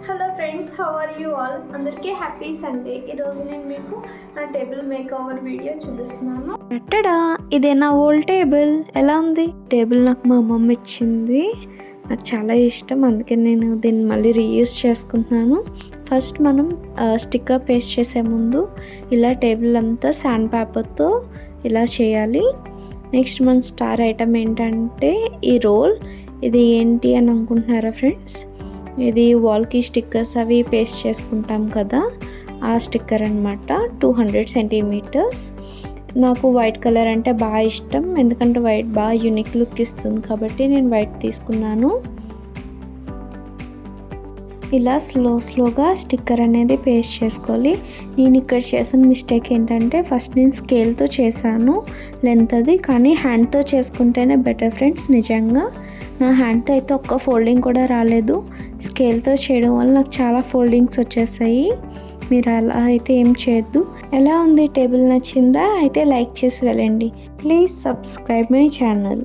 Hello friends, how are you all? అందరికీ happy Sunday. ఈరోజు నేను మీకు నా టేబుల్ మేక్ ఓవర్ వీడియో చూపిస్తున్నాను. ఎట్టడా ఇదే నా ఓల్డ్ టేబుల్. ఎలా ఉంది టేబుల్? నాకు మా అమ్మమ్మ ఇచ్చింది. నాకు చాలా ఇష్టం, అందుకే నేను దీన్ని మళ్ళీ రీయూజ్ చేసుకుంటున్నాను. ఫస్ట్ మనం స్టిక్కర్ పేస్ట్ చేసే ముందు ఇలా టేబుల్ అంతా శాండ్ పేపర్తో ఇలా చేయాలి. నెక్స్ట్ మన స్టార్ ఐటమ్ ఏంటంటే ఈ రోల్. ఇది ఏంటి అని అనుకుంటున్నారా ఫ్రెండ్స్? ఇది వాల్కి స్టిక్కర్స్ అవి పేస్ట్ చేసుకుంటాం కదా, ఆ స్టిక్కర్ అనమాట. 200 సెంటీమీటర్స్. నాకు వైట్ కలర్ అంటే బాగా ఇష్టం, ఎందుకంటే వైట్ బాగా యూనిక్ లుక్ ఇస్తుంది కాబట్టి నేను వైట్ తీసుకున్నాను. ఇలా స్లోగా స్టిక్కర్ అనేది పేస్ట్ చేసుకోవాలి. నేను ఇక్కడ చేసిన మిస్టేక్ ఏంటంటే ఫస్ట్ నేను స్కేల్తో చేశాను లెంత్ అది, కానీ హ్యాండ్తో చేసుకుంటేనే బెటర్ ఫ్రెండ్స్. నిజంగా నా హ్యాండ్తో అయితే ఒక్క ఫోల్డింగ్ కూడా రాలేదు. స్కేల్తో చేయడం వల్ల నాకు చాలా ఫోల్డింగ్స్ వచ్చేసాయి. మీరు అలా అయితే ఏం చేయొద్దు. ఎలా ఉంది టేబుల్? నచ్చిందా? అయితే లైక్ చేసి వెళ్ళండి. Please subscribe my channel.